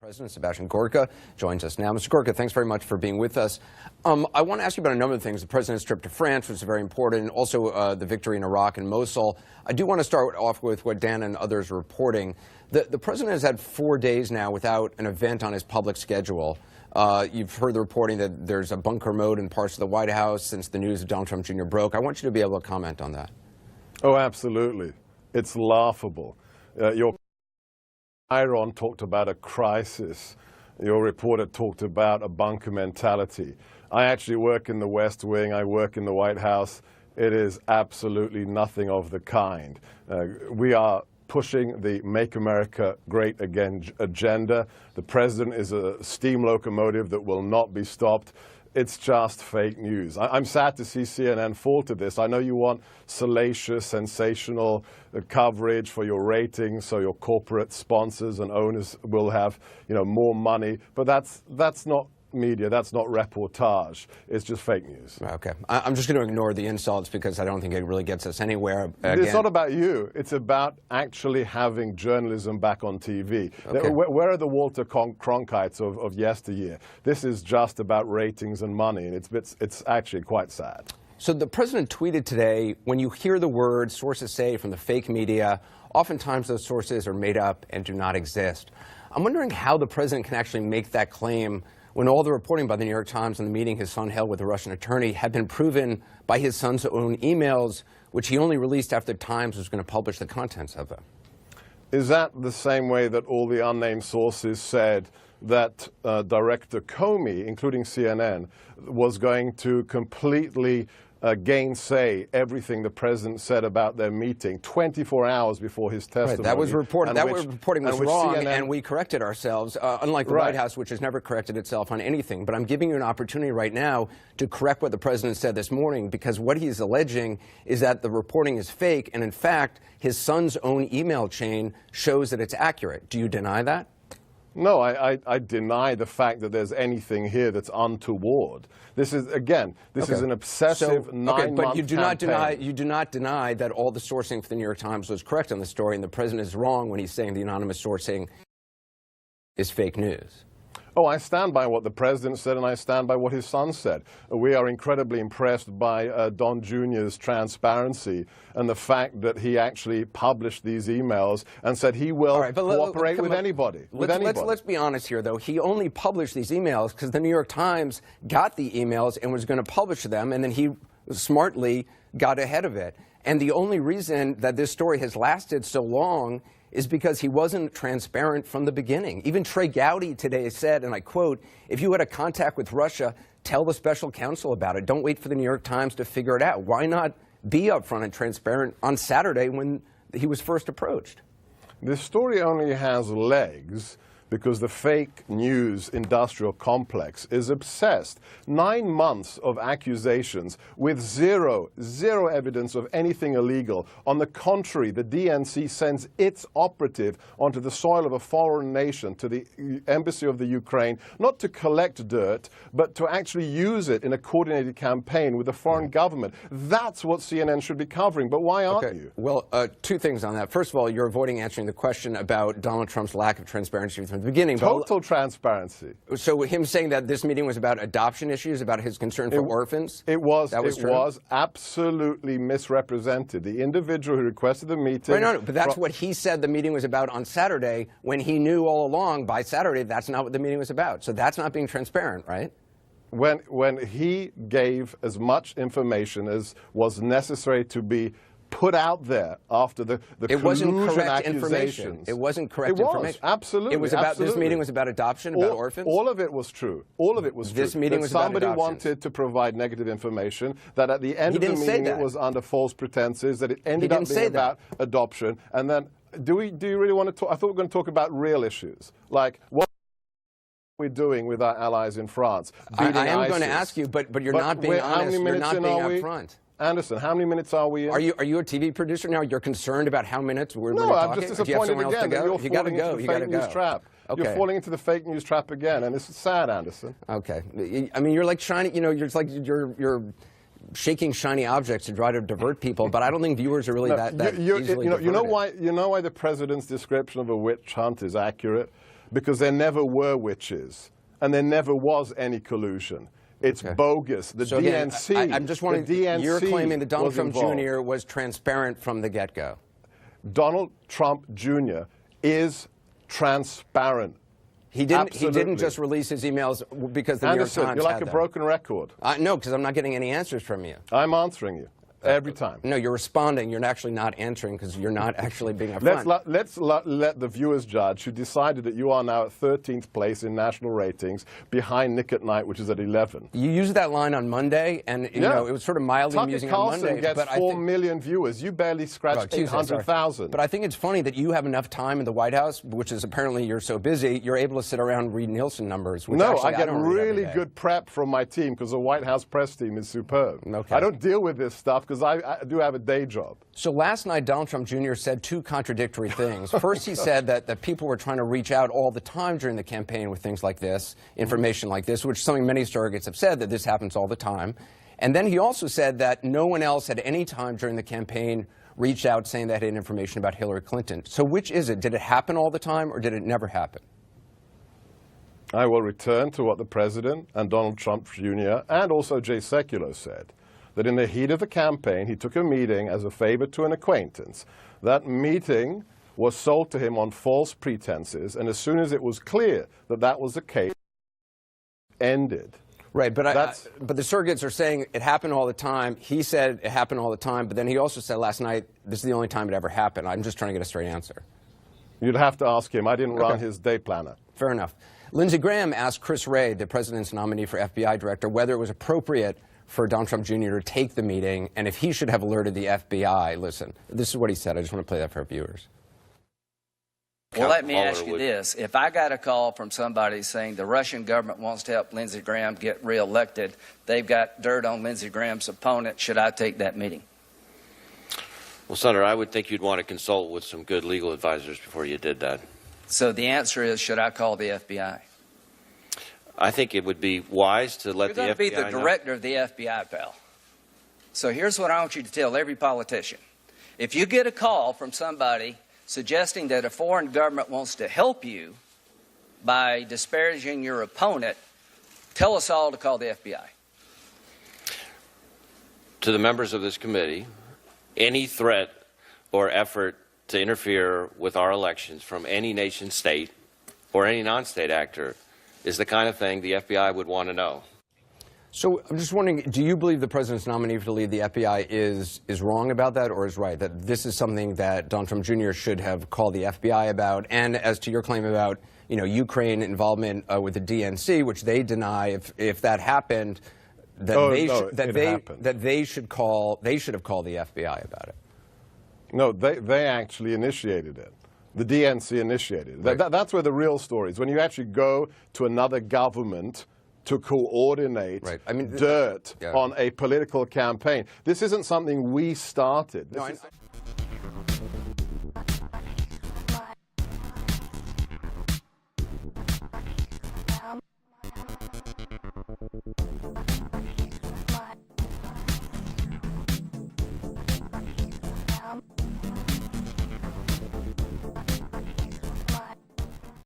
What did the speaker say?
President Sebastian Gorka joins us now. Mr. Gorka, thanks very much for being with us. I want to ask you about a number of things. The president's trip to France was very important, and also the victory in Iraq and Mosul. I do want to start off with what Dan and others are reporting. The president has had 4 days now without an event on his public schedule. You've heard the reporting that there's a bunker mode in parts of the White House since the news of Donald Trump Jr. broke. I want you to be able to comment on that. Oh, absolutely. It's laughable. Your Iron talked about a crisis. Your reporter talked about a bunker mentality. I actually work in the West Wing. I work in the White House. It is absolutely nothing of the kind. We are pushing the Make America Great Again agenda. The president is a steam locomotive that will not be stopped. It's just fake news. I'm sad to see CNN fall to this. I know you want salacious, sensational coverage for your ratings, so your corporate sponsors and owners will have, more money. But that's not media. That's not reportage. It's just fake news. Okay. I'm just going to ignore the insults because I don't think it really gets us anywhere. Again. It's not about you. It's about actually having journalism back on TV. Okay. Where are the Walter Cronkites of yesteryear? This is just about ratings and money, and it's actually quite sad. So the president tweeted today, when you hear the words sources say from the fake media, oftentimes those sources are made up and do not exist. I'm wondering how the president can actually make that claim when all the reporting by the New York Times and the meeting his son held with a Russian attorney had been proven by his son's own emails, which he only released after the Times was going to publish the contents of them. Is that the same way that all the unnamed sources said that Director Comey, including CNN, was going to completely gainsay everything the president said about their meeting 24 hours before his testimony? Right, that was reported. That reporting was wrong, CNN... and we corrected ourselves, unlike the White House, which has never corrected itself on anything. But I'm giving you an opportunity right now to correct what the president said this morning, because what he's alleging is that the reporting is fake, and in fact, his son's own email chain shows that it's accurate. Do you deny that? No, I deny the fact that there's anything here that's untoward. This is, again, this is an obsessive 9-month but you do not campaign. you do not deny that all the sourcing for the New York Times was correct on the story, and the president is wrong when he's saying the anonymous sourcing is fake news. Oh, I stand by what the president said, and I stand by what his son said. We are incredibly impressed by Don Jr.'s transparency and the fact that he actually published these emails and said he will cooperate with anybody. Let's be honest here, though. He only published these emails because the New York Times got the emails and was going to publish them, and then he smartly got ahead of it. And the only reason that this story has lasted so long is because he wasn't transparent from the beginning. Even Trey Gowdy today said, and I quote, "If you had a contact with Russia, tell the special counsel about it. Don't wait for the New York Times to figure it out." Why not be upfront and transparent on Saturday when he was first approached? This story only has legs because the fake news industrial complex is obsessed. 9 months of accusations with zero evidence of anything illegal. On the contrary, the DNC sends its operative onto the soil of a foreign nation, to the embassy of the Ukraine, not to collect dirt, but to actually use it in a coordinated campaign with the foreign government. That's what CNN should be covering, but why aren't you? Well, 2 things on that. First of all, you're avoiding answering the question about Donald Trump's lack of transparency from the beginning. Total transparency. So him saying that this meeting was about adoption issues, about his concern for orphans? It was absolutely misrepresented. The individual who requested the meeting... Right, no, but that's what he said the meeting was about on Saturday, when he knew all along by Saturday that's not what the meeting was about. So that's not being transparent, right? When he gave as much information as was necessary to be put out there after the collusion accusations. It wasn't correct information. Absolutely. It was about, this meeting was about adoption, about orphans? All of it was true. All of it was true. This meeting was about adoption. Somebody wanted to provide negative information, that at the end of the meeting it was under false pretenses, that it ended up being about adoption. And then, do you really want to talk? I thought we were going to talk about real issues, like what we're doing with our allies in France. I am going to ask you, but you're not being honest. You're not being upfront. Anderson, how many minutes are we in? Are you a TV producer now? You're concerned about how minutes we're talking? No, I'm just disappointed again that you're falling into the fake news trap. Okay. You're falling into the fake news trap again, and this is sad, Anderson. Okay. I mean, you're like shiny, you're shaking shiny objects to try to divert people, but I don't think viewers are really that easily diverted. You know why the president's description of a witch hunt is accurate? because there never were witches, and there never was any collusion. It's bogus. The so again, DNC. I'm just wondering, you're claiming that Donald Trump Jr. was transparent from the get-go. Donald Trump Jr. is transparent. He didn't just release his emails because the New York Times you're like had a broken record. No, because I'm not getting any answers from you. I'm answering you. Every time. No, you're responding. You're actually not answering because you're not actually being upfront. Let's let the viewers judge, who decided that you are now at 13th place in national ratings, behind Nick at Night, which is at 11. You used that line on Monday, and you know it was sort of mildly amusing on Monday. Tucker Carlson gets 4 million viewers. You barely scratched 800,000. But I think it's funny that you have enough time in the White House, which is apparently you're so busy, you're able to sit around and read Nielsen numbers. Which no, actually, I get really good prep from my team because the White House press team is superb. Okay. I don't deal with this stuff because I do have a day job. So last night, Donald Trump Jr. said two contradictory things. First, he said that people were trying to reach out all the time during the campaign with things like this, information like this, which is something many surrogates have said, that this happens all the time. And then he also said that no one else at any time during the campaign reached out saying they had information about Hillary Clinton. So which is it? Did it happen all the time, or did it never happen? I will return to what the President and Donald Trump Jr. and also Jay Sekulow said, that in the heat of the campaign, he took a meeting as a favor to an acquaintance. That meeting was sold to him on false pretenses, and as soon as it was clear that that was the case, ended. Right, but the surrogates are saying it happened all the time. He said it happened all the time, but then he also said last night, this is the only time it ever happened. I'm just trying to get a straight answer. You'd have to ask him. I didn't run his day planner. Fair enough. Lindsey Graham asked Chris Wray, the president's nominee for FBI director, whether it was appropriate for Donald Trump Jr. to take the meeting, and if he should have alerted the FBI. Listen, this is what he said. I just want to play that for our viewers. Well, let me ask you this. If I got a call from somebody saying the Russian government wants to help Lindsey Graham get reelected, they've got dirt on Lindsey Graham's opponent, should I take that meeting? Well, Senator, I would think you'd want to consult with some good legal advisors before you did that. So the answer is, should I call the FBI? I think it would be wise to let the FBI know. You're going to be the director of the FBI, pal. So here's what I want you to tell every politician. If you get a call from somebody suggesting that a foreign government wants to help you by disparaging your opponent, tell us all to call the FBI. To the members of this committee, any threat or effort to interfere with our elections from any nation state or any non-state actor is the kind of thing the FBI would want to know. So I'm just wondering, do you believe the president's nominee to lead the FBI is wrong about that, or is right, that this is something that Donald Trump Jr. should have called the FBI about? And as to your claim about, Ukraine involvement with the DNC, which they deny, if that happened, that they should have called the FBI about it. No, they actually initiated it. The DNC initiated it. Right. That's where the real story is. When you actually go to another government to coordinate dirt on a political campaign. This isn't something we started.